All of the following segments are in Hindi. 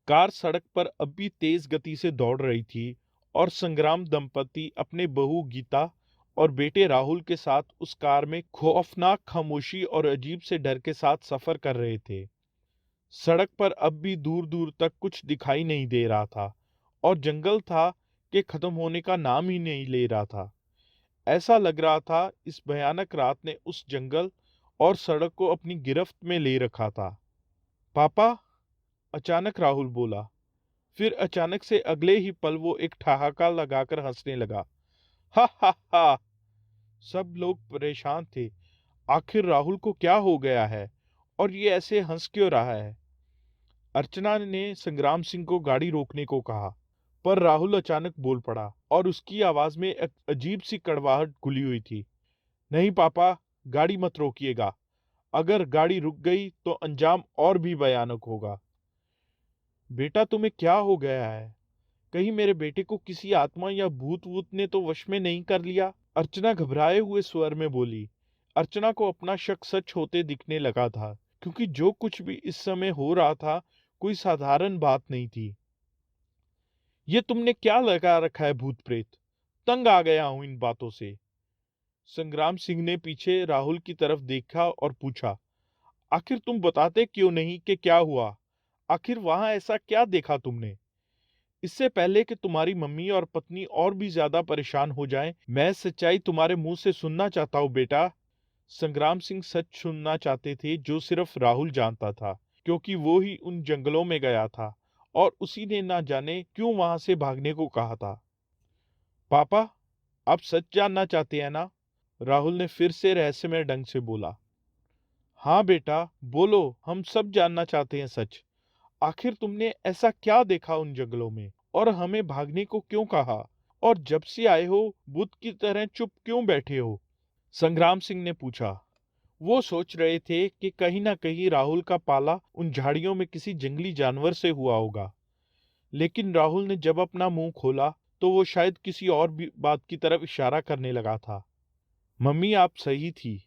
कार सड़क पर अब भी तेज गति से दौड़ रही थी और संग्राम दंपति अपने बहू गीता और बेटे राहुल के साथ उस कार में खौफनाक खामोशी और अजीब से डर के साथ सफर कर रहे थे। सड़क पर अब भी दूर दूर तक कुछ दिखाई नहीं दे रहा था और जंगल था कि खत्म होने का नाम ही नहीं ले रहा था। ऐसा लग रहा था इस भयानक रात ने उस जंगल और सड़क को अपनी गिरफ्त में ले रखा था। पापा, अचानक राहुल बोला। फिर अचानक से अगले ही पल वो एक ठहाका लगाकर हंसने लगा। हा हा हा। सब लोग परेशान थे। आखिर राहुल को क्या हो गया है और ये ऐसे हंस क्यों रहा है। अर्चना ने संग्राम सिंह को गाड़ी रोकने को कहा, पर राहुल अचानक बोल पड़ा और उसकी आवाज में एक अजीब सी कड़वाहट घुली हुई थी। नहीं पापा, गाड़ी मत रोकिएगा। अगर गाड़ी रुक गई तो अंजाम और भी भयानक होगा। बेटा, तुम्हें क्या हो गया है? कहीं मेरे बेटे को किसी आत्मा या भूत वूत ने तो वश में नहीं कर लिया? अर्चना घबराए हुए स्वर में बोली। अर्चना को अपना शक सच होते दिखने लगा था, क्योंकि जो कुछ भी इस समय हो रहा था कोई साधारण बात नहीं थी। ये तुमने क्या लगा रखा है भूत प्रेत? तंग आ गया हूं इन बातों से। संग्राम सिंह ने पीछे राहुल की तरफ देखा और पूछा, आखिर तुम बताते क्यों नहीं कि क्या हुआ? आखिर वहां ऐसा क्या देखा तुमने? इससे पहले कि तुम्हारी मम्मी और पत्नी और भी ज्यादा परेशान हो जाएं, मैं सच्चाई तुम्हारे मुंह से सुनना चाहता हूं बेटा। संग्राम सिंह सच सुनना चाहते थे जो सिर्फ राहुल जानता था, क्योंकि वो ही उन जंगलों में गया था और उसी ने ना जाने क्यों वहां से भागने को कहा था। पापा, आप सच जानना चाहते हैं ना? राहुल ने फिर से रहस्यमय ढंग से बोला। हाँ बेटा, बोलो, हम सब जानना चाहते हैं सच। आखिर तुमने ऐसा क्या देखा उन जंगलों में और हमें भागने को क्यों कहा? और जब से आए हो बुद्ध की तरह चुप क्यों बैठे हो? संग्राम सिंह ने पूछा। वो सोच रहे थे कि कहीं ना कहीं राहुल का पाला उन झाड़ियों में किसी जंगली जानवर से हुआ होगा, लेकिन राहुल ने जब अपना मुंह खोला तो वो शायद किसी और भी बात की तरफ इशारा करने लगा था। मम्मी, आप सही थी,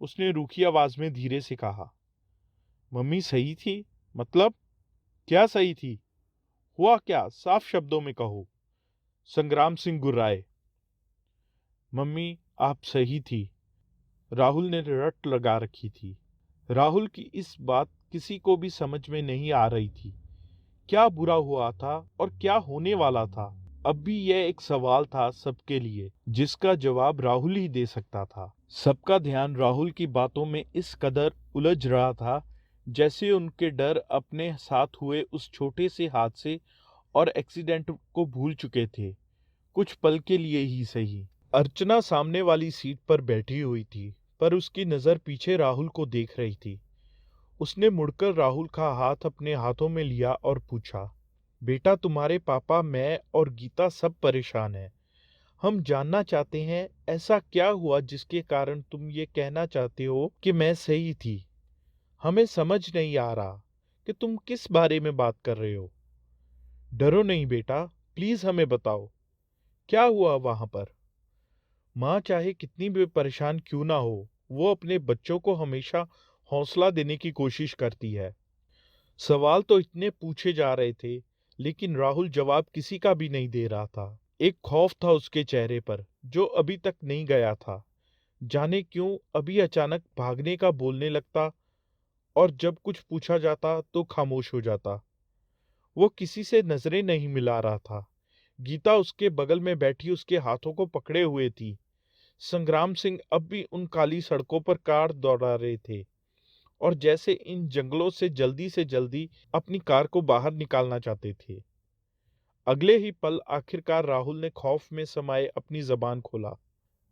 उसने रूखी आवाज में धीरे से कहा। मम्मी सही थी? मतलब क्या सही थी? हुआ क्या, साफ शब्दों में कहो। संग्राम सिंह गुर्राए। मम्मी, आप सही थी, राहुल ने रट लगा रखी थी। राहुल की इस बात किसी को भी समझ में नहीं आ रही थी। क्या बुरा हुआ था और क्या होने वाला था? अब भी यह एक सवाल था सबके लिए, जिसका जवाब राहुल ही दे सकता था। सबका ध्यान राहुल की बातों में इस कदर उलझ रहा था जैसे उनके डर अपने साथ हुए उस छोटे से हादसे और एक्सीडेंट को भूल चुके थे, कुछ पल के लिए ही सही। अर्चना सामने वाली सीट पर बैठी हुई थी, पर उसकी नजर पीछे राहुल को देख रही थी। उसने मुड़कर राहुल का हाथ अपने हाथों में लिया और पूछा, बेटा, तुम्हारे पापा, मैं और गीता सब परेशान हैं। हम जानना चाहते हैं ऐसा क्या हुआ जिसके कारण तुम ये कहना चाहते हो कि मैं सही थी। हमें समझ नहीं आ रहा कि तुम किस बारे में बात कर रहे हो। डरो नहीं बेटा, प्लीज हमें बताओ, क्या हुआ वहां पर? माँ चाहे कितनी भी परेशान क्यों ना हो, वो अपने बच्चों को हमेशा हौसला देने की कोशिश करती है। सवाल तो इतने पूछे जा रहे थे, लेकिन राहुल जवाब किसी का भी नहीं दे रहा था। एक खौफ था उसके चेहरे पर जो अभी तक नहीं गया था। जाने क्यों अभी अचानक भागने का बोलने लगता और जब कुछ पूछा जाता तो खामोश हो जाता। वो किसी से नजरें नहीं मिला रहा था। गीता उसके बगल में बैठी उसके हाथों को पकड़े हुए थी। संग्राम सिंह अब भी उन काली सड़कों पर कार दौड़ा रहे थे और जैसे इन जंगलों से जल्दी अपनी कार को बाहर निकालना चाहते थे। अगले ही पल आखिरकार राहुल ने खौफ में समाये अपनी जबान खोला।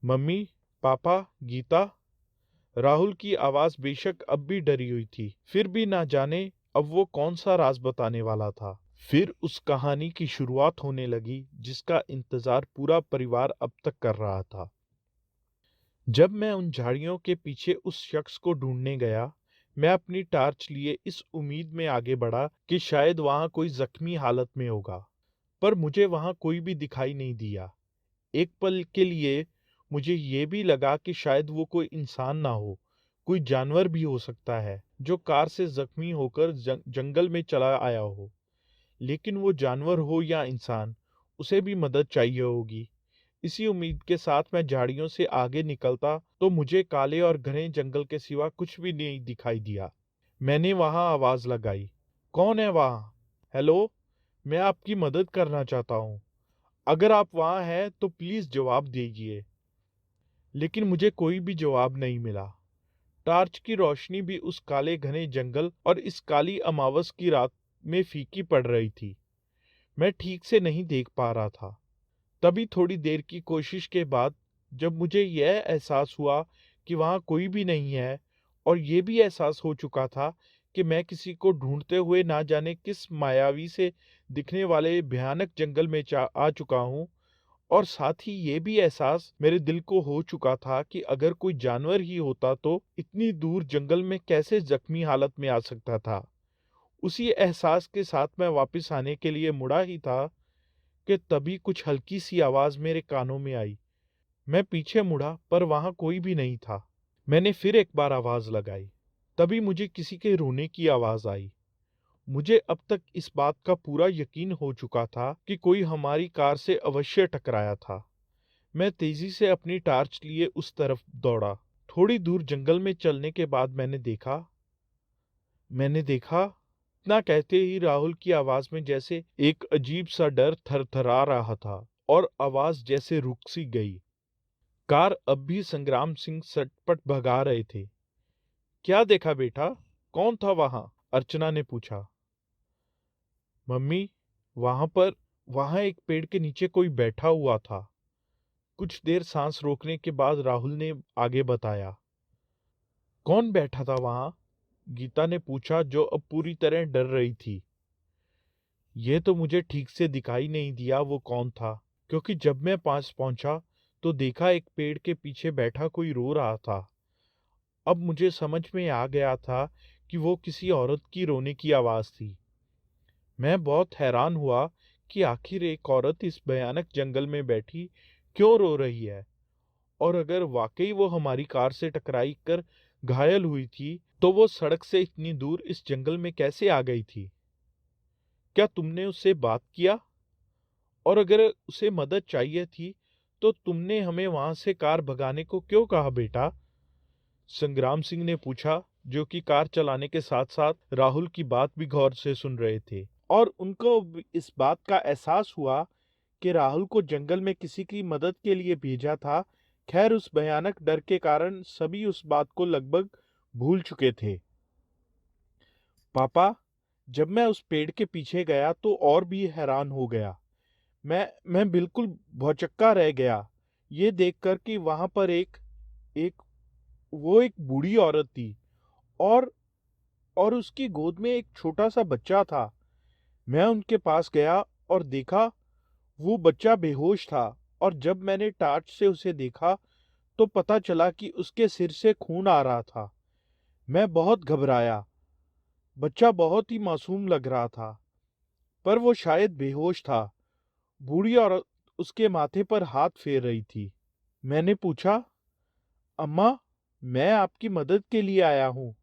मम्मी, पापा, गीता। राहुल की आवाज बेशक अब भी डरी हुई थी, फिर भी ना जाने अब वो कौन सा राज बताने वाला था। फिर उस कहानी की शुरुआत होने लगी जिसका इंतजार पूरा परिवार अब तक कर रहा था। जब मैं उन झाड़ियों के पीछे उस शख्स को ढूंढने गया, मैं अपनी टार्च लिए इस उम्मीद में आगे बढ़ा कि शायद वहां कोई जख्मी हालत में होगा, पर मुझे वहां कोई भी दिखाई नहीं दिया। एक पल के लिए मुझे ये भी लगा कि शायद वो कोई इंसान ना हो, कोई जानवर भी हो सकता है जो कार से जख्मी होकर जंगल में चला आया हो। लेकिन वो जानवर हो या इंसान, उसे भी मदद चाहिए होगी। इसी उम्मीद के साथ मैं झाड़ियों से आगे निकलता तो मुझे काले और घने जंगल के सिवा कुछ भी नहीं दिखाई दिया। मैंने वहां आवाज लगाई, कौन है वहां? हेलो, मैं आपकी मदद करना चाहता हूँ। अगर आप वहां हैं तो प्लीज जवाब दीजिए। लेकिन मुझे कोई भी जवाब नहीं मिला। टार्च की रोशनी भी उस काले घने जंगल और इस काली अमावस की रात में फीकी पड़ रही थी। मैं ठीक से नहीं देख पा रहा था। तभी थोड़ी देर की कोशिश के बाद जब मुझे यह एहसास हुआ कि वहां कोई भी नहीं है, और ये भी एहसास हो चुका था कि मैं किसी को ढूंढते हुए ना जाने किस मायावी से दिखने वाले भयानक जंगल में आ चुका हूँ, और साथ ही ये भी एहसास मेरे दिल को हो चुका था कि अगर कोई जानवर ही होता तो इतनी दूर जंगल में कैसे जख्मी हालत में आ सकता था। उसी एहसास के साथ मैं वापस आने के लिए मुड़ा ही था कि तभी कुछ हल्की सी आवाज मेरे कानों में आई। मैं पीछे मुड़ा पर वहां कोई भी नहीं था। मैंने फिर एक बार आवाज लगाई। तभी मुझे किसी के रोने की आवाज आई। मुझे अब तक इस बात का पूरा यकीन हो चुका था कि कोई हमारी कार से अवश्य टकराया था। मैं तेजी से अपनी टार्च लिए उस तरफ दौड़ा। थोड़ी दूर जंगल में चलने के बाद मैंने देखा, इतना कहते ही राहुल की आवाज में जैसे एक अजीब सा डर थरथरा रहा था, और आवाज जैसे रुक सी गई। कार अब भी संग्राम सिंह सटपट भगा रहे थे। क्या देखा बेटा? कौन था वहां? अर्चना ने पूछा। मम्मी, वहां एक पेड़ के नीचे कोई बैठा हुआ था। कुछ देर सांस रोकने के बाद राहुल ने आगे बताया। कौन बैठा था वहां? गीता ने पूछा, जो अब पूरी तरह डर रही थी। ये तो मुझे ठीक से दिखाई नहीं दिया वो कौन था, क्योंकि जब मैं पास पहुंचा तो देखा एक पेड़ के पीछे बैठा कोई रो रहा था। अब मुझे समझ में आ गया था कि वो किसी औरत की रोने की आवाज थी। मैं बहुत हैरान हुआ कि आखिर एक औरत इस भयानक जंगल में बैठी क्यों रो रही है, और अगर वाकई वो हमारी कार से टकराई कर घायल हुई थी तो वो सड़क से इतनी दूर इस जंगल में कैसे आ गई थी? क्या तुमने उससे बात किया? और अगर उसे मदद चाहिए थी तो तुमने हमें वहां से कार भगाने को क्यों कहा बेटा? संग्राम सिंह ने पूछा, जो कि कार चलाने के साथ साथ राहुल की बात भी गौर से सुन रहे थे। और उनको इस बात का एहसास हुआ कि राहुल को जंगल में किसी की मदद के लिए भेजा था। खैर, उस भयानक डर के कारण सभी उस बात को लगभग भूल चुके थे। पापा, जब मैं उस पेड़ के पीछे गया तो और भी हैरान हो गया। मैं बिल्कुल भौचक्का रह गया, ये देखकर कि वहां पर एक वो एक बूढ़ी औरत थी, और उसकी गोद में एक छोटा सा बच्चा था। मैं उनके पास गया और देखा वो बच्चा बेहोश था, और जब मैंने टार्च से उसे देखा तो पता चला कि उसके सिर से खून आ रहा था। मैं बहुत घबराया। बच्चा बहुत ही मासूम लग रहा था, पर वो शायद बेहोश था। बूढ़ी औरत उसके माथे पर हाथ फेर रही थी। मैंने पूछा, अम्मा, मैं आपकी मदद के लिए आया हूँ।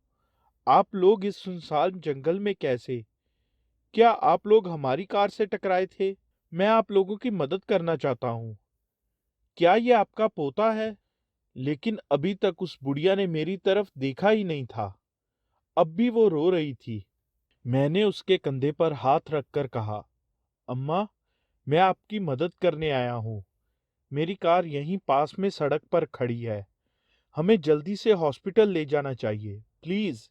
आप लोग इस सुनसान जंगल में कैसे? क्या आप लोग हमारी कार से टकराए थे? मैं आप लोगों की मदद करना चाहता हूँ। क्या ये आपका पोता है? लेकिन अभी तक उस बुढ़िया ने मेरी तरफ देखा ही नहीं था। अब भी वो रो रही थी। मैंने उसके कंधे पर हाथ रखकर कहा, अम्मा, मैं आपकी मदद करने आया हूँ। मेरी कार यहीं पास में सड़क पर खड़ी है। हमें जल्दी से हॉस्पिटल ले जाना चाहिए, प्लीज।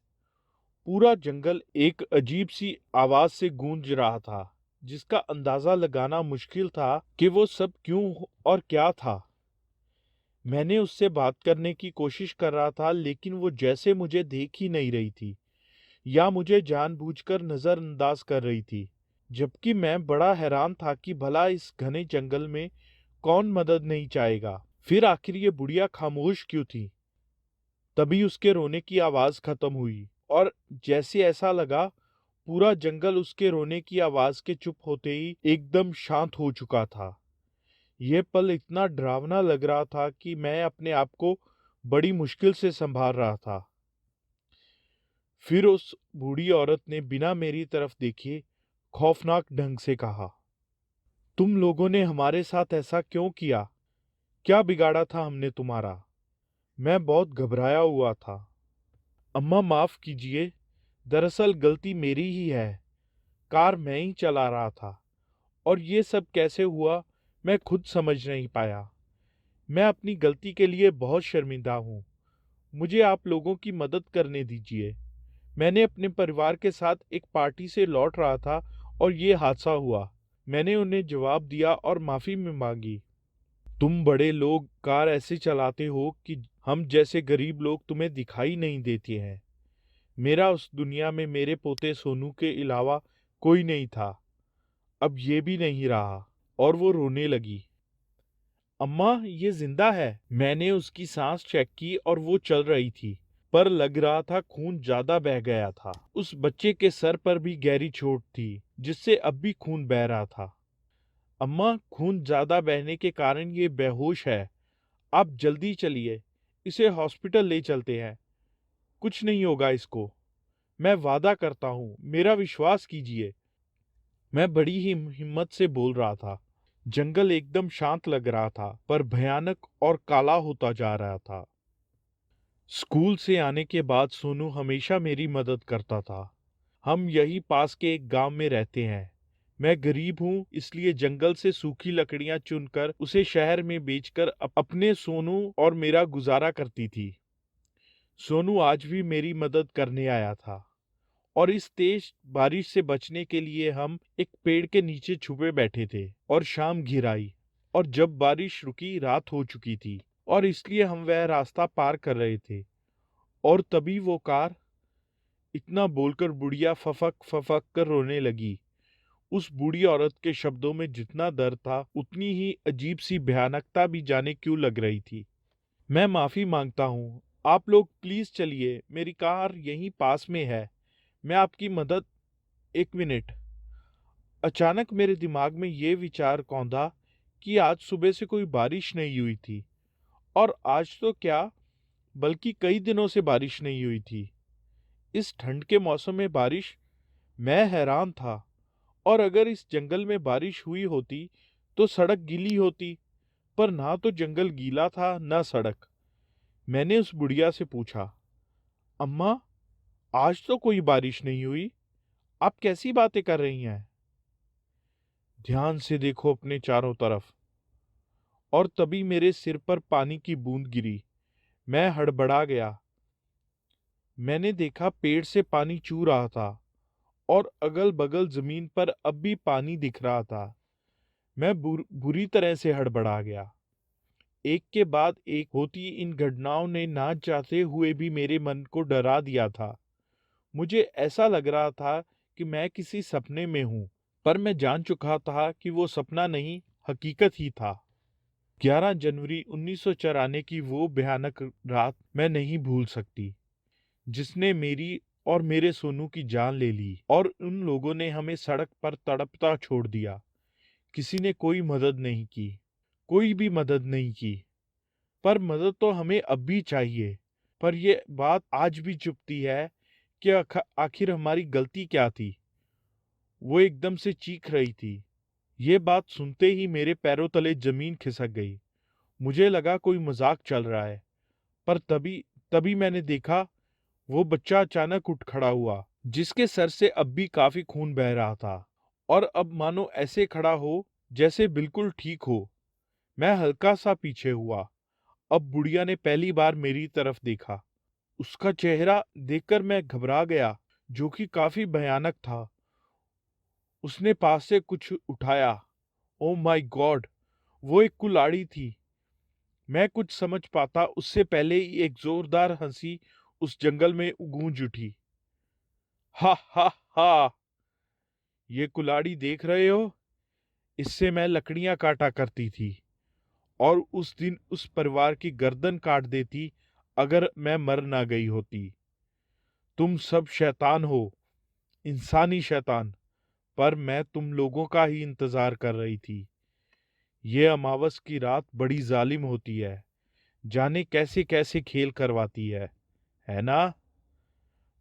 पूरा जंगल एक अजीब सी आवाज से गूंज रहा था, जिसका अंदाजा लगाना मुश्किल था कि वो सब क्यों और क्या था। मैंने उससे बात करने की कोशिश कर रहा था, लेकिन वो जैसे मुझे देख ही नहीं रही थी, या मुझे जानबूझकर नजरअंदाज कर रही थी। जबकि मैं बड़ा हैरान था कि भला इस घने जंगल में कौन मदद नहीं चाहेगा। फिर आखिर ये बुढ़िया खामोश क्यों थी? तभी उसके रोने की आवाज खत्म हुई, और जैसे ऐसा लगा पूरा जंगल उसके रोने की आवाज के चुप होते ही एकदम शांत हो चुका था। यह पल इतना डरावना लग रहा था कि मैं अपने आप को बड़ी मुश्किल से संभाल रहा था। फिर उस बूढ़ी औरत ने बिना मेरी तरफ देखे खौफनाक ढंग से कहा। तुम लोगों ने हमारे साथ ऐसा क्यों किया? क्या बिगाड़ा था हमने तुम्हारा? मैं बहुत घबराया हुआ था। अम्मा माफ कीजिए, दरअसल गलती मेरी ही है। कार मैं ही चला रहा था और ये सब कैसे हुआ मैं खुद समझ नहीं पाया। मैं अपनी गलती के लिए बहुत शर्मिंदा हूँ। मुझे आप लोगों की मदद करने दीजिए। मैंने अपने परिवार के साथ एक पार्टी से लौट रहा था और ये हादसा हुआ। मैंने उन्हें जवाब दिया और माफी में मांगी। तुम बड़े लोग कार ऐसे चलाते हो कि हम जैसे गरीब लोग तुम्हें दिखाई नहीं देते हैं। मेरा उस दुनिया में मेरे पोते सोनू के अलावा कोई नहीं था। अब ये भी नहीं रहा। और वो रोने लगी। अम्मा, ये जिंदा है। मैंने उसकी सांस चेक की और वो चल रही थी, पर लग रहा था खून ज्यादा बह गया था। उस बच्चे के सर पर भी गहरी चोट थी, जिससे अब भी खून बह रहा था। अम्मा, खून ज्यादा बहने के कारण ये बेहोश है। आप जल्दी चलिए, इसे हॉस्पिटल ले चलते हैं। कुछ नहीं होगा इसको। मैं वादा करता हूँ, मेरा विश्वास कीजिए। मैं बड़ी ही हिम्मत से बोल रहा था। जंगल एकदम शांत लग रहा था, पर भयानक और काला होता जा रहा था। स्कूल से आने के बाद सोनू हमेशा मेरी मदद करता था। हम यही पास के एक गांव में रहते हैं। मैं गरीब हूँ, इसलिए जंगल से सूखी लकड़ियां चुनकर उसे शहर में बेचकर अपने सोनू और मेरा गुजारा करती थी। सोनू आज भी मेरी मदद करने आया था और इस तेज बारिश से बचने के लिए हम एक पेड़ के नीचे छुपे बैठे थे। और शाम घिर आई और जब बारिश रुकी रात हो चुकी थी और इसलिए हम वह रास्ता पार कर रहे थे। और तभी वो कार, इतना बोलकर बुढ़िया फफक फफक कर रोने लगी। उस बूढ़ी औरत के शब्दों में जितना दर्द था उतनी ही अजीब सी भयानकता भी जाने क्यों लग रही थी। मैं माफी मांगता हूँ, आप लोग प्लीज चलिए, मेरी कार यहीं पास में है। मैं आपकी मदद। एक मिनट। अचानक मेरे दिमाग में ये विचार कौंधा कि आज सुबह से कोई बारिश नहीं हुई थी। और आज तो क्या, बल्कि कई दिनों से बारिश नहीं हुई थी। इस ठंड के मौसम में बारिश। मैं हैरान था। और अगर इस जंगल में बारिश हुई होती तो सड़क गीली होती, पर ना तो जंगल गीला था ना सड़क। मैंने उस बुढ़िया से पूछा, अम्मा, आज तो कोई बारिश नहीं हुई, आप कैसी बातें कर रही हैं? ध्यान से देखो अपने चारों तरफ। और तभी मेरे सिर पर पानी की बूंद गिरी। मैं हड़बड़ा गया। मैंने देखा पेड़ से पानी चू रहा था और अगल बगल जमीन पर अब भी पानी दिख रहा था। मैं बुरी तरह से हड़बड़ा गया। एक के बाद एक होती इन घटनाओं ने ना चाहते हुए भी मेरे मन को डरा दिया था। मुझे ऐसा लग रहा था कि मैं किसी सपने में हूं, पर मैं जान चुका था कि वो सपना नहीं, हकीकत ही था। 11 जनवरी 1994 की वो भयानक रात मैं नहीं भूल सकती, जिसने मेरी और मेरे सोनू की जान ले ली और उन लोगों ने हमें सड़क पर तड़पता छोड़ दिया। किसी ने कोई मदद नहीं की, कोई भी मदद नहीं की। पर मदद तो हमें अब भी चाहिए। पर ये बात आज भी चुभती है कि आखिर हमारी गलती क्या थी। वो एकदम से चीख रही थी। ये बात सुनते ही मेरे पैरों तले जमीन खिसक गई। मुझे लगा कोई मजाक चल रहा है। पर तभी तभी मैंने देखा, वो बच्चा अचानक उठ खड़ा हुआ, जिसके सर से अब भी काफी खून बह रहा था और अब मानो ऐसे खड़ा हो जैसे बिल्कुल ठीक हो। मैं हल्का सा पीछे हुआ। अब बुढ़िया ने पहली बार मेरी तरफ देखा। उसका चेहरा देखकर मैं घबरा गया, जो कि काफी भयानक था। उसने पास से कुछ उठाया। ओ माय गॉड, वो एक कुल्हाड़ी थी। मैं कुछ समझ पाता उससे पहले ही एक जोरदार हंसी उस जंगल में गूंज उठी। हा हा हा, ये कुल्हाड़ी देख रहे हो? इससे मैं लकड़ियां काटा करती थी और उस दिन उस परिवार की गर्दन काट देती अगर मैं मर ना गई होती। तुम सब शैतान हो, इंसानी शैतान। पर मैं तुम लोगों का ही इंतजार कर रही थी। ये अमावस की रात बड़ी जालिम होती है, जाने कैसे कैसे खेल करवाती है ना?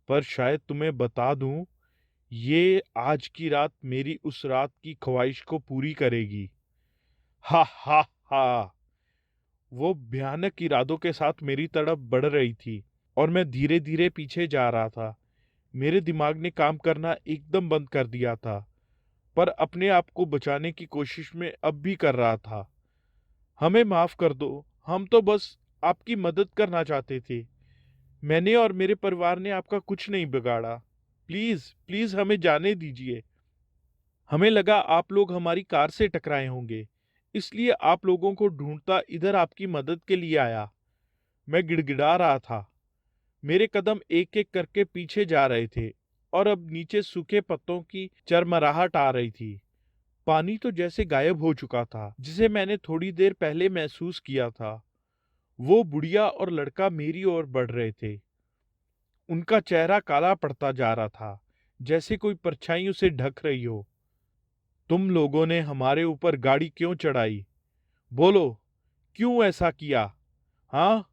पर शायद तुम्हें बता दूं, ये आज की रात मेरी उस रात की ख्वाहिश को पूरी करेगी। हा हा हा। वो भयानक इरादों के साथ मेरी तरफ बढ़ रही थी और मैं धीरे धीरे पीछे जा रहा था। मेरे दिमाग ने काम करना एकदम बंद कर दिया था, पर अपने आप को बचाने की कोशिश में अब भी कर रहा था। हमें माफ कर दो, हम तो बस आपकी मदद करना चाहते थे। मैंने और मेरे परिवार ने आपका कुछ नहीं बिगाड़ा। प्लीज प्लीज हमें जाने दीजिए। हमें लगा आप लोग हमारी कार से टकराए होंगे, इसलिए आप लोगों को ढूंढता इधर आपकी मदद के लिए आया। मैं गिड़गिड़ा रहा था। मेरे कदम एक एक करके पीछे जा रहे थे और अब नीचे सूखे पत्तों की चरमराहट आ रही थी। पानी तो जैसे गायब हो चुका था, जिसे मैंने थोड़ी देर पहले महसूस किया था। वो बुढ़िया और लड़का मेरी ओर बढ़ रहे थे। उनका चेहरा काला पड़ता जा रहा था, जैसे कोई परछाई उसे ढक रही हो। तुम लोगों ने हमारे ऊपर गाड़ी क्यों चढ़ाई? बोलो, क्यों ऐसा किया? हाँ?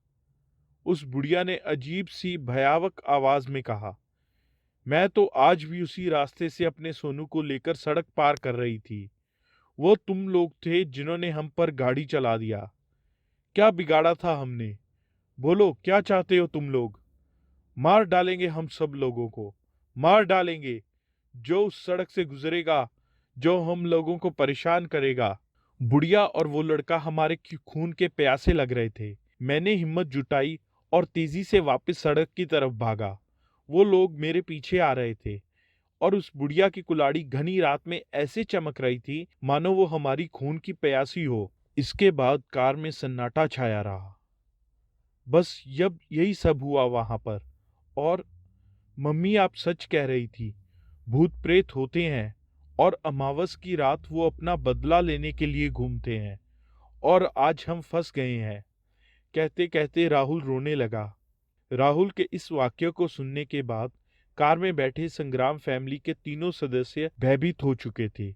उस बुढ़िया ने अजीब सी भयावक आवाज में कहा। मैं तो आज भी उसी रास्ते से अपने सोनू को लेकर सड़क पार कर रही थी। वो तुम लोग थे जिन्होंने हम पर गाड़ी चला दिया। क्या बिगाड़ा था हमने? बोलो, क्या चाहते हो तुम लोग? मार डालेंगे हम सब लोगों को। मार डालेंगे जो उस सड़क से गुजरेगा, जो हम लोगों को परेशान करेगा। बुढ़िया और वो लड़का हमारे खून के प्यासे लग रहे थे। मैंने हिम्मत जुटाई और तेजी से वापस सड़क की तरफ भागा। वो लोग मेरे पीछे आ रहे थे और उस बुढ़िया की कुल्हाड़ी घनी रात में ऐसे चमक रही थी मानो वो हमारी खून की प्यासी हो। इसके बाद कार में सन्नाटा छाया रहा। बस जब यही सब हुआ वहां पर। और मम्मी, आप सच कह रही थी, भूत प्रेत होते हैं और अमावस की रात वो अपना बदला लेने के लिए घूमते हैं और आज हम फंस गए हैं। कहते कहते राहुल रोने लगा। राहुल के इस वाक्य को सुनने के बाद कार में बैठे संग्राम फैमिली के तीनों सदस्य भयभीत हो चुके थे।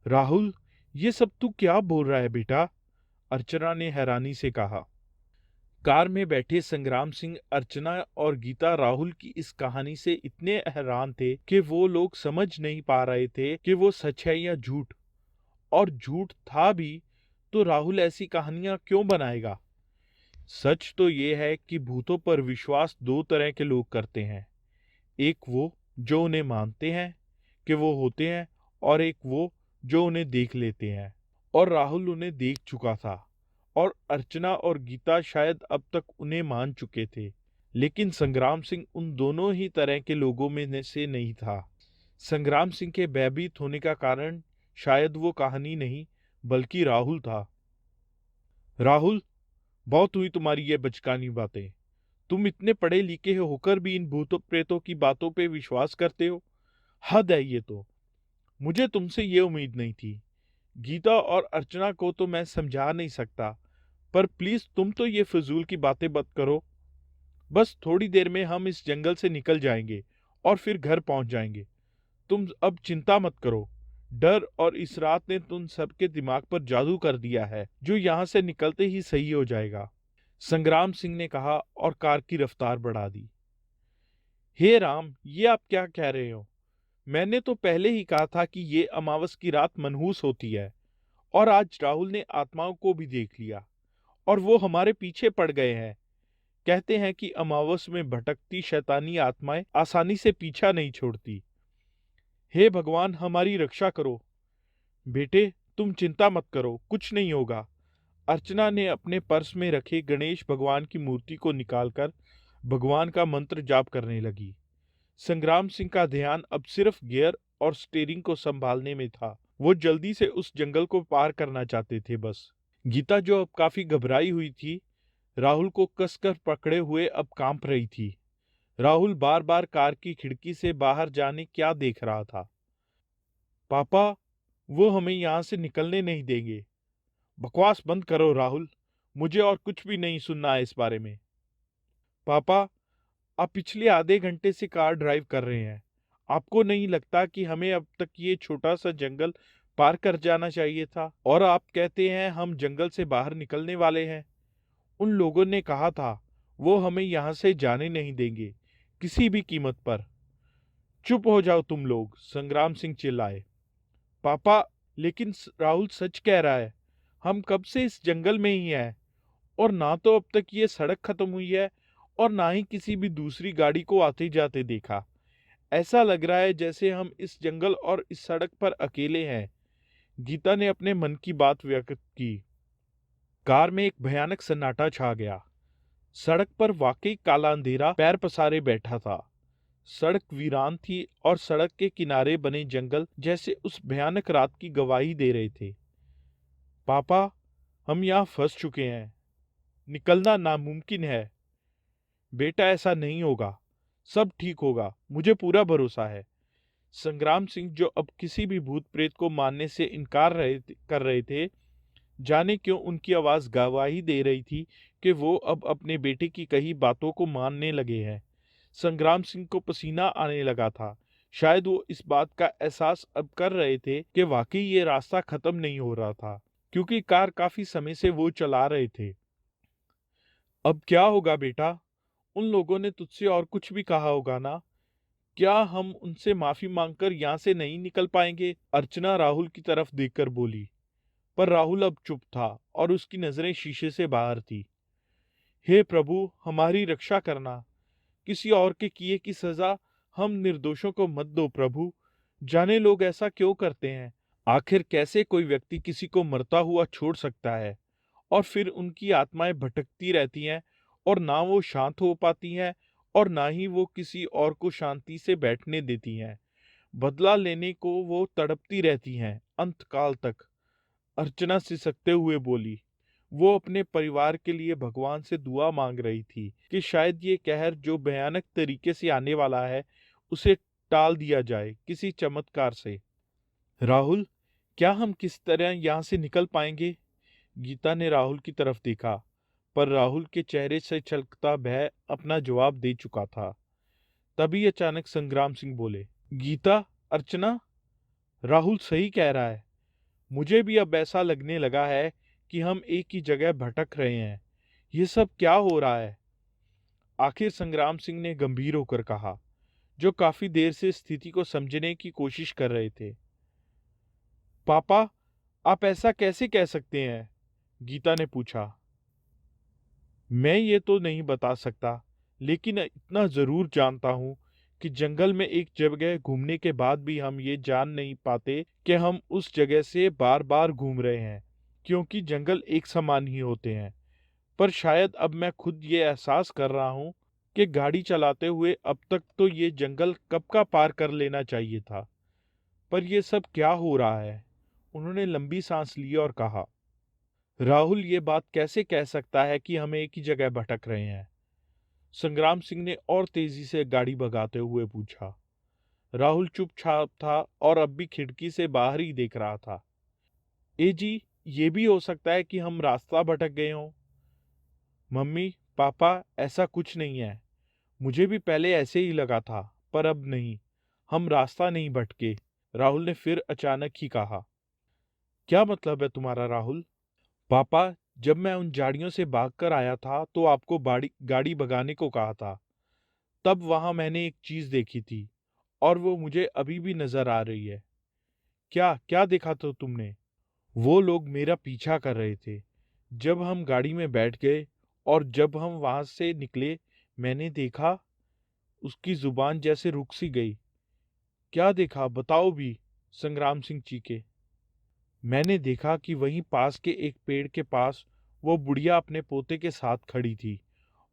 राहुल, ये सब तू क्या बोल रहा है बेटा? अर्चना ने हैरानी से कहा। कार में बैठे संग्राम सिंह, अर्चना और गीता राहुल की इस कहानी से इतने हैरान थे कि वो लोग समझ नहीं पा रहे थे कि वो सच है या झूठ। और झूठ था भी तो राहुल ऐसी कहानियां क्यों बनाएगा? सच तो ये है कि भूतों पर विश्वास दो तरह के लोग करते हैं। एक वो जो उन्हें मानते हैं कि वो होते हैं, और एक वो जो उन्हें देख लेते हैं। और राहुल उन्हें देख चुका था और अर्चना और गीता शायद अब तक उन्हें मान चुके थे। लेकिन संग्राम सिंह उन दोनों ही तरह के लोगों में से नहीं था। संग्राम सिंह के भयभीत होने का कारण शायद वो कहानी नहीं, बल्कि राहुल था। राहुल, बहुत हुई तुम्हारी ये बचकानी बातें। तुम इतने पढ़े लिखे होकर भी इन भूतों प्रेतों की बातों पे विश्वास करते हो। हद है ये तो। मुझे तुमसे ये उम्मीद नहीं थी। गीता और अर्चना को तो मैं समझा नहीं सकता, पर प्लीज तुम तो ये फिजूल की बातें मत करो। बस थोड़ी देर में हम इस जंगल से निकल जाएंगे और फिर घर पहुंच जाएंगे। तुम अब चिंता मत करो। डर और इस रात ने तुम सबके दिमाग पर जादू कर दिया है, जो यहाँ से निकलते ही सही हो जाएगा। संग्राम सिंह ने कहा और कार की रफ्तार बढ़ा दी। हे राम, ये आप क्या कह रहे हो? मैंने तो पहले ही कहा था कि ये अमावस की रात मनहूस होती है। और आज राहुल ने आत्माओं को भी देख लिया और वो हमारे पीछे पड़ गए हैं। कहते हैं कि अमावस में भटकती शैतानी आत्माएं आसानी से पीछा नहीं छोड़ती। हे भगवान, हमारी रक्षा करो। बेटे, तुम चिंता मत करो, कुछ नहीं होगा। अर्चना ने अपने पर्स में रखे गणेश भगवान की मूर्ति को निकालकर भगवान का मंत्र जाप करने लगी। संग्राम सिंह का ध्यान अब सिर्फ गियर और स्टीयरिंग को संभालने में था। वो जल्दी से उस जंगल को पार करना चाहते थे बस। गीता, जो अब काफी घबराई हुई थी, राहुल को कसकर पकड़े हुए अब कांप रही थी। राहुल बार बार कार की खिड़की से बाहर जाने क्या देख रहा था। पापा, वो हमें यहां से निकलने नहीं देंगे। बकवास बंद करो राहुल, मुझे और कुछ भी नहीं सुनना है इस बारे में। पापा, आप पिछले आधे घंटे से कार ड्राइव कर रहे हैं। आपको नहीं लगता कि हमें अब तक ये छोटा सा जंगल पार कर जाना चाहिए था? और आप कहते हैं हम जंगल से बाहर निकलने वाले हैं। उन लोगों ने कहा था वो हमें यहाँ से जाने नहीं देंगे, किसी भी कीमत पर। चुप हो जाओ तुम लोग, संग्राम सिंह चिल्लाए। पापा, लेकिन राहुल सच कह रहा है। हम कब से इस जंगल में ही हैं, और ना तो अब तक ये सड़क खत्म हुई है और ना ही किसी भी दूसरी गाड़ी को आते जाते देखा। ऐसा लग रहा है जैसे हम इस जंगल और इस सड़क पर अकेले हैं। गीता ने अपने मन की बात व्यक्त की। कार में एक भयानक सन्नाटा छा गया। सड़क पर वाकई काला अंधेरा पैर पसारे बैठा था। सड़क वीरान थी और सड़क के किनारे बने जंगल जैसे उस भयानक रात की गवाही दे रहे थे। पापा, हम यहाँ फंस चुके हैं। निकलना नामुमकिन है। बेटा, ऐसा नहीं होगा। सब ठीक होगा, मुझे पूरा भरोसा है। संग्राम सिंह, जो अब किसी भी भूत प्रेत को मानने से इनकार कर रहे थे, जाने क्यों उनकी आवाज गवाही दे रही थी कि वो अब अपने बेटे की कही बातों को मानने लगे हैं। संग्राम सिंह को पसीना आने लगा था। शायद वो इस बात का एहसास अब कर रहे थे कि वाकई ये रास्ता खत्म नहीं हो रहा था, क्योंकि कार काफी समय से वो चला रहे थे। अब क्या होगा बेटा? उन लोगों ने तुझसे और कुछ भी कहा होगा ना? क्या हम उनसे माफी मांगकर यहाँ से नहीं निकल पाएंगे? अर्चना राहुल की तरफ देखकर बोली। पर राहुल अब चुप था और उसकी नजरें शीशे से बाहर थी। हे प्रभु, हमारी रक्षा करना। किसी और के किए की सजा हम निर्दोषों को मत दो प्रभु। जाने लोग ऐसा क्यों करते हैं? आखिर कैसे कोई व्यक्ति किसी को मरता हुआ छोड़ सकता है? और फिर उनकी आत्माएं भटकती रहती हैं और ना वो शांत हो पाती हैं और ना ही वो किसी और को शांति से बैठने देती हैं। बदला लेने को वो तड़पती रहती हैं अंतकाल तक। अर्चना सिसकते हुए बोली। वो अपने परिवार के लिए भगवान से दुआ मांग रही थी कि शायद ये कहर जो भयानक तरीके से आने वाला है उसे टाल दिया जाए किसी चमत्कार से। राहुल, क्या हम किस तरह यहाँ से निकल पाएंगे? गीता ने राहुल की तरफ देखा, पर राहुल के चेहरे से छलकता भय अपना जवाब दे चुका था। तभी अचानक संग्राम सिंह बोले। गीता, अर्चना, राहुल सही कह रहा है। मुझे भी अब ऐसा लगने लगा है कि हम एक ही जगह भटक रहे हैं। ये सब क्या हो रहा है? आखिर संग्राम सिंह ने गंभीर होकर कहा, जो काफी देर से स्थिति को समझने की कोशिश कर रहे थे। पापा, आप ऐसा कैसे कह सकते हैं? गीता ने पूछा। मैं ये तो नहीं बता सकता, लेकिन इतना जरूर जानता हूं कि जंगल में एक जगह घूमने के बाद भी हम ये जान नहीं पाते कि हम उस जगह से बार बार घूम रहे हैं, क्योंकि जंगल एक समान ही होते हैं। पर शायद अब मैं खुद ये एहसास कर रहा हूं कि गाड़ी चलाते हुए अब तक तो ये जंगल कब का पार कर लेना चाहिए था। पर ये सब क्या हो रहा है? उन्होंने लंबी सांस ली और कहा। राहुल ये बात कैसे कह सकता है कि हम एक ही जगह भटक रहे हैं? संग्राम सिंह ने और तेजी से गाड़ी भगाते हुए पूछा। राहुल चुपचाप था और अब भी खिड़की से बाहर ही देख रहा था। ए जी, ये भी हो सकता है कि हम रास्ता भटक गए हों। मम्मी, पापा, ऐसा कुछ नहीं है। मुझे भी पहले ऐसे ही लगा था, पर अब नहीं। हम रास्ता नहीं भटके। राहुल ने फिर अचानक ही कहा। क्या मतलब है तुम्हारा राहुल? पापा, जब मैं उन झाड़ियों से भागकर आया था तो आपको गाड़ी भगाने को कहा था। तब वहां मैंने एक चीज देखी थी और वो मुझे अभी भी नजर आ रही है। क्या क्या देखा था तुमने? वो लोग मेरा पीछा कर रहे थे। जब हम गाड़ी में बैठ गए और जब हम वहां से निकले, मैंने देखा उसकी जुबान जैसे रुक सी गई। क्या देखा, बताओ भी, संग्राम सिंह चीखे। मैंने देखा कि वहीं पास के एक पेड़ के पास वो बुढ़िया अपने पोते के साथ खड़ी थी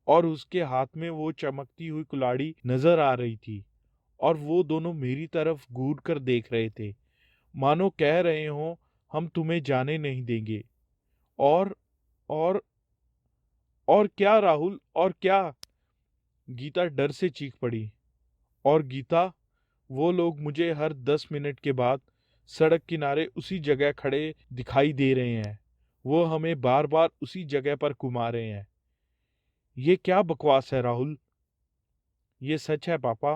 और उसके हाथ में वो चमकती हुई कुल्हाड़ी नजर आ रही थी, और वो दोनों मेरी तरफ घूर कर देख रहे थे, मानो कह रहे हो हम तुम्हें जाने नहीं देंगे। और और और क्या राहुल, और क्या? गीता डर से चीख पड़ी। और गीता, वो लोग मुझे हर 10 मिनट के बाद सड़क किनारे उसी जगह खड़े दिखाई दे रहे हैं। वो हमें बार बार उसी जगह पर घुमा रहे हैं। ये क्या बकवास है राहुल? ये सच है पापा।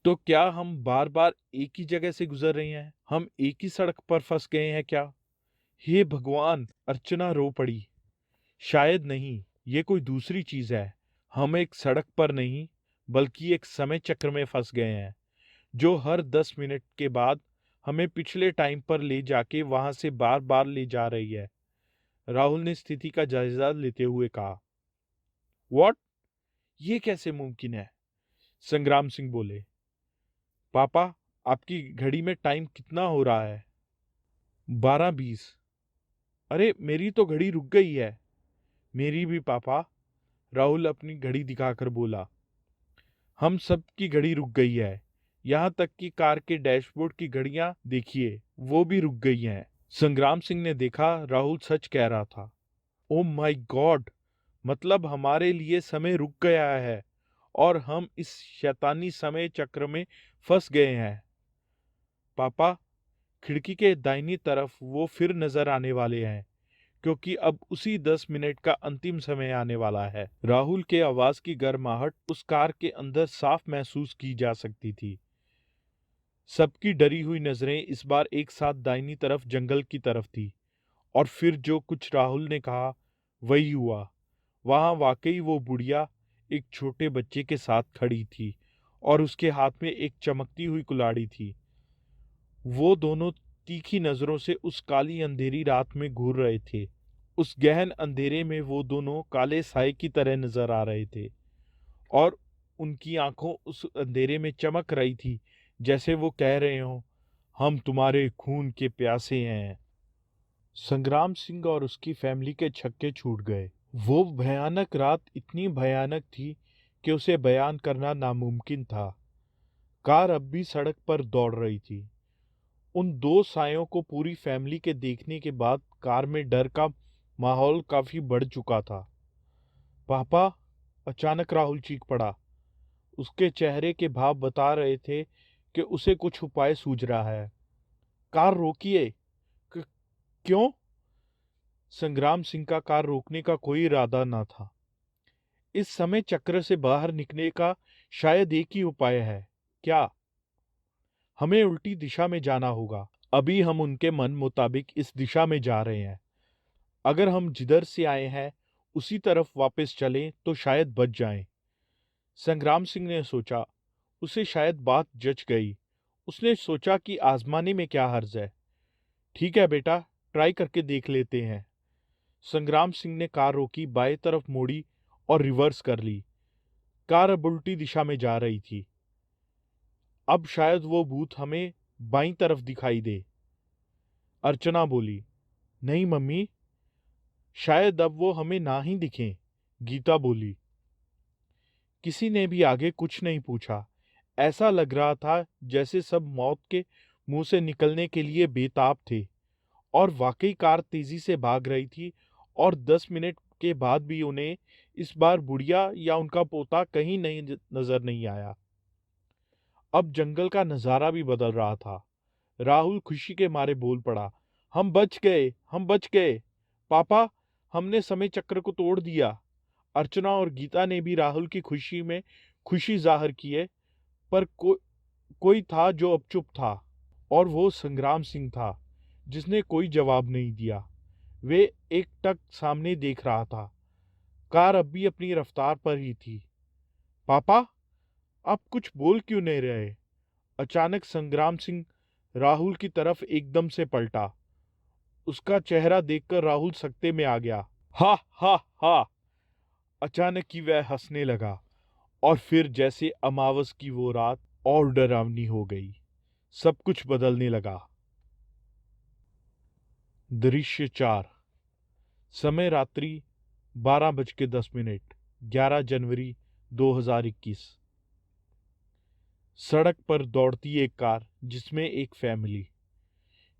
तो क्या हम बार बार एक ही जगह से गुजर रहे हैं? हम एक ही सड़क पर फंस गए हैं क्या? हे भगवान! अर्चना रो पड़ी। शायद नहीं, ये कोई दूसरी चीज है। हम एक सड़क पर नहीं, बल्कि एक समय चक्र में फंस गए हैं, जो हर 10 मिनट के बाद हमें पिछले टाइम पर ले जाके वहां से बार बार ले जा रही है। राहुल ने स्थिति का जायजा लेते हुए कहा। व्हाट? ये कैसे मुमकिन है? संग्राम सिंह बोले। पापा, आपकी घड़ी में टाइम कितना हो रहा है? 12:20। अरे मेरी तो घड़ी रुक गई है। मेरी भी पापा, राहुल अपनी घड़ी दिखाकर बोला। हम सब की घड़ी रुक गई है, यहाँ तक कि कार के डैशबोर्ड की घड़ियां देखिए, वो भी रुक गई हैं। संग्राम सिंह ने देखा राहुल सच कह रहा था। ओ माय गॉड, मतलब हमारे लिए समय रुक गया है और हम इस शैतानी समय चक्र में फंस गए हैं। पापा, खिड़की के दाहिनी तरफ वो फिर नजर आने वाले हैं, क्योंकि अब उसी 10 मिनट का अंतिम समय आने वाला है। राहुल के आवाज की गर्माहट उस कार के अंदर साफ महसूस की जा सकती थी। सबकी डरी हुई नजरें इस बार एक साथ दाहिनी तरफ जंगल की तरफ थी, और फिर जो कुछ राहुल ने कहा वही हुआ। वहां वाकई वो बुढ़िया एक छोटे बच्चे के साथ खड़ी थी और उसके हाथ में एक चमकती हुई कुल्हाड़ी थी। वो दोनों तीखी नजरों से उस काली अंधेरी रात में घूर रहे थे। उस गहन अंधेरे में वो दोनों काले साए की तरह नजर आ रहे थे, और उनकी आंखों उस अंधेरे में चमक रही थी, जैसे वो कह रहे हों, हम तुम्हारे खून के प्यासे हैं। संग्राम सिंह और उसकी फैमिली के छक्के छूट गए। वो भयानक रात इतनी भयानक थी कि उसे बयान करना नामुमकिन था। कार अब भी सड़क पर दौड़ रही थी। उन दो सायों को पूरी फैमिली के देखने के बाद कार में डर का माहौल काफी बढ़ चुका था। पापा, अचानक राहुल चीख पड़ा। उसके चेहरे के भाव बता रहे थे कि उसे कुछ उपाय सूझ रहा है। कार रोकिए। "क- क्यों?" संग्राम सिंह का कार रोकने का कोई इरादा न था। इस समय चक्र से बाहर निकलने का शायद एक ही उपाय है। क्या? हमें उल्टी दिशा में जाना होगा। अभी हम उनके मन मुताबिक इस दिशा में जा रहे हैं। अगर हम जिधर से आए हैं उसी तरफ वापस चलें तो शायद बच जाएं। संग्राम सिंह ने सोचा। उसे शायद बात जच गई। उसने सोचा कि आजमाने में क्या हर्ज है। ठीक है बेटा, ट्राई करके देख लेते हैं। संग्राम सिंह ने कार रोकी, बाएं तरफ मोड़ी और रिवर्स कर ली। कार अब उल्टी दिशा में जा रही थी। अब शायद वो भूत हमें बाईं तरफ दिखाई दे, अर्चना बोली। नहीं मम्मी, शायद अब वो हमें ना ही दिखें, गीता बोली। किसी ने भी आगे कुछ नहीं पूछा। ऐसा लग रहा था जैसे सब मौत के मुंह से निकलने के लिए बेताब थे। और वाकई कार तेजी से भाग रही थी, और 10 मिनट के बाद भी उन्हें इस बार बुढ़िया या उनका पोता कहीं नहीं नजर नहीं आया। अब जंगल का नजारा भी बदल रहा था। राहुल खुशी के मारे बोल पड़ा। हम बच गए, हम बच गए। पापा, हमने समय चक्र को तोड़ दिया। अर्चना और गीता ने भी राहुल की खुशी में खुशी जाहिर की है, पर कोई था जो अब चुप था, और वो संग्राम सिंह था, जिसने कोई जवाब नहीं दिया। वे एकटक सामने देख रहा था। कार अब भी अपनी रफ्तार पर ही थी। पापा, आप कुछ बोल क्यों नहीं रहे? अचानक संग्राम सिंह राहुल की तरफ एकदम से पलटा। उसका चेहरा देखकर राहुल सकते में आ गया। हा हा हा! अचानक ही वह हंसने लगा, और फिर जैसे अमावस की वो रात और डरावनी हो गई। सब कुछ बदलने लगा। दृश्य 4। समय रात्रि 12:10। 11 जनवरी 2021। सड़क पर दौड़ती एक कार, जिसमें एक फैमिली।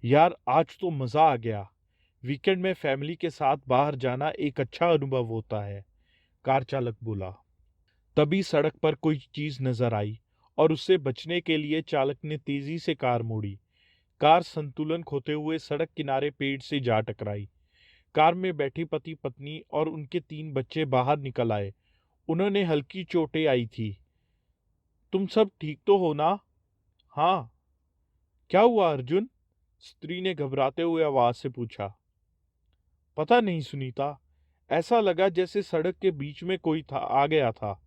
यार, आज तो मजा आ गया। वीकेंड में फैमिली के साथ बाहर जाना एक अच्छा अनुभव होता है, कार चालक बोला। तभी सड़क पर कोई चीज नजर आई, और उससे बचने के लिए चालक ने तेजी से कार मोड़ी। कार संतुलन खोते हुए सड़क किनारे पेड़ से जा टकराई। कार में बैठी पति पत्नी और उनके 3 बच्चे बाहर निकल आए। उन्होंने हल्की चोटें आई थी। तुम सब ठीक तो हो ना? हाँ। क्या हुआ अर्जुन? स्त्री ने घबराते हुए आवाज से पूछा। पता नहीं सुनीता, ऐसा लगा जैसे सड़क के बीच में कोई था आ गया था।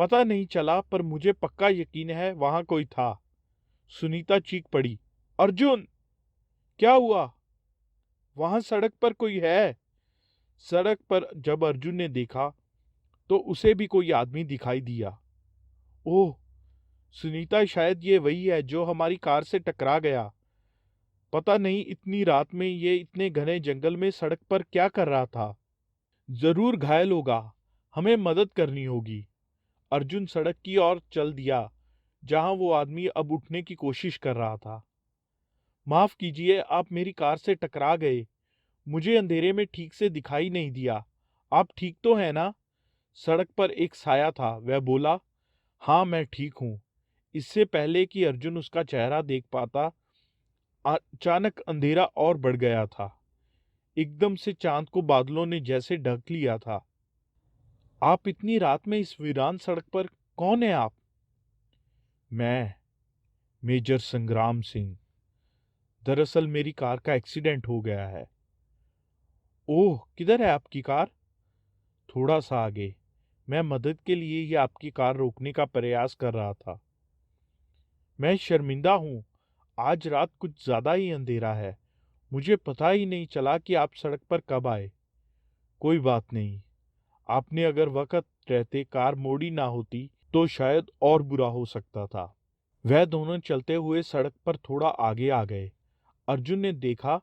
पता नहीं चला, पर मुझे पक्का यकीन है वहां कोई था। सुनीता चीख पड़ी, अर्जुन, क्या हुआ? वहां सड़क पर कोई है। सड़क पर जब अर्जुन ने देखा तो उसे भी कोई आदमी दिखाई दिया। ओह, सुनीता, शायद ये वही है जो हमारी कार से टकरा गया। पता नहीं इतनी रात में ये इतने घने जंगल में सड़क पर क्या कर रहा था। जरूर घायल होगा, हमें मदद करनी होगी। अर्जुन सड़क की ओर चल दिया, जहां वो आदमी अब उठने की कोशिश कर रहा था। माफ कीजिए, आप मेरी कार से टकरा गए। मुझे अंधेरे में ठीक से दिखाई नहीं दिया। आप ठीक तो हैं ना? सड़क पर एक साया था, वह बोला। हाँ, मैं ठीक हूं। इससे पहले कि अर्जुन उसका चेहरा देख पाता, अचानक अंधेरा और बढ़ गया था। एकदम से चांद को बादलों ने जैसे ढक लिया था। आप इतनी रात में इस वीरान सड़क पर? कौन है आप? मैं मेजर संग्राम सिंह। दरअसल मेरी कार का एक्सीडेंट हो गया है। ओह, किधर है आपकी कार? थोड़ा सा आगे। मैं मदद के लिए ही आपकी कार रोकने का प्रयास कर रहा था। मैं शर्मिंदा हूँ, आज रात कुछ ज्यादा ही अंधेरा है। मुझे पता ही नहीं चला कि आप सड़क पर कब आए। कोई बात नहीं, आपने अगर वक्त रहते कार मोड़ी ना होती तो शायद और बुरा हो सकता था। वह दोनों चलते हुए सड़क पर थोड़ा आगे आ गए। अर्जुन ने देखा,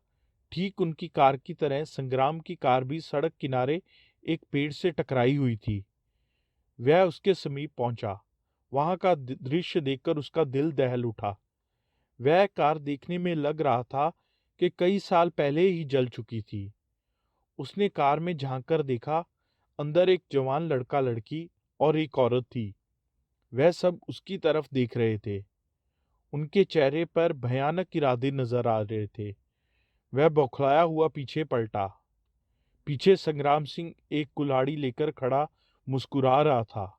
ठीक उनकी कार की तरह संग्राम की कार भी सड़क किनारे एक पेड़ से टकराई हुई थी। वह उसके समीप पहुंचा। वहां का दृश्य देखकर उसका दिल दहल उठा। वह कार देखने में लग रहा था कि कई साल पहले ही जल चुकी थी। उसने कार में झांककर देखा। अंदर एक जवान लड़का लड़की और एक औरत थी। वह सब उसकी तरफ देख रहे थे। उनके चेहरे पर भयानक इरादे नजर आ रहे थे। वह बौखलाया हुआ पीछे पलटा। पीछे संग्राम सिंह एक कुल्हाड़ी लेकर खड़ा मुस्कुरा रहा था।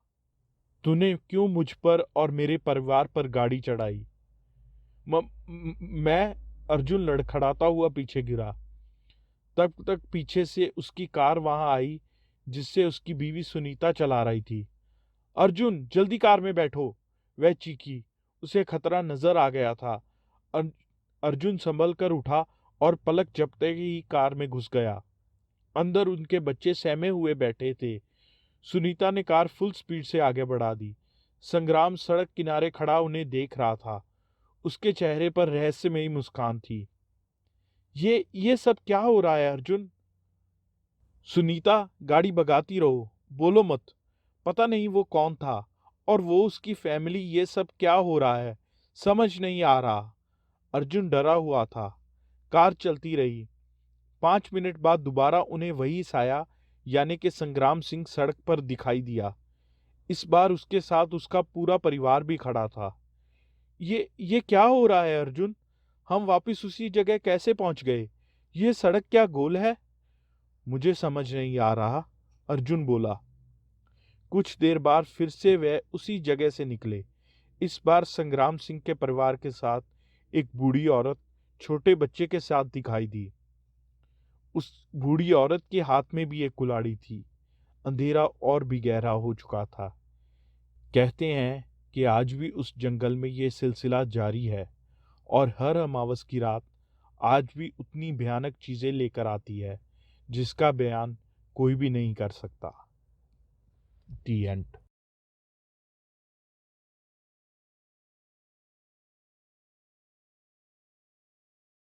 तूने क्यों मुझ पर और मेरे परिवार पर गाड़ी चढ़ाई? मैं? अर्जुन लड़खड़ाता हुआ पीछे गिरा। तब तक पीछे से उसकी कार वहां आई, जिससे उसकी बीवी सुनीता चला रही थी। अर्जुन, जल्दी कार में बैठो, वह चीखी। उसे खतरा नजर आ गया था। अर, अर्जुन संभल कर उठा और पलक झपकते ही कार में घुस गया। अंदर उनके बच्चे सहमे हुए बैठे थे। सुनीता ने कार फुल स्पीड से आगे बढ़ा दी। संग्राम सड़क किनारे खड़ा उन्हें देख रहा था। उसके चेहरे पर रहस्यमयी मुस्कान थी। ये सब क्या हो रहा है अर्जुन? सुनीता, गाड़ी भगाती रहो, बोलो मत। पता नहीं वो कौन था और वो उसकी फैमिली, ये सब क्या हो रहा है, समझ नहीं आ रहा। अर्जुन डरा हुआ था। कार चलती रही। 5 मिनट बाद दोबारा उन्हें वही साया, यानी कि संग्राम सिंह सड़क पर दिखाई दिया। इस बार उसके साथ उसका पूरा परिवार भी खड़ा था। ये क्या हो रहा है अर्जुन? हम वापस उसी जगह कैसे पहुंच गए? ये सड़क क्या गोल है? मुझे समझ नहीं आ रहा, अर्जुन बोला। कुछ देर बाद फिर से वे उसी जगह से निकले। इस बार संग्राम सिंह के परिवार के साथ एक बूढ़ी औरत छोटे बच्चे के साथ दिखाई दी। उस बूढ़ी औरत के हाथ में भी एक कुल्हाड़ी थी। अंधेरा और भी गहरा हो चुका था। कहते हैं कि आज भी उस जंगल में ये सिलसिला जारी है और हर अमावस की रात आज भी उतनी भयानक चीजें लेकर आती है जिसका बयान कोई भी नहीं कर सकता। दी एंड।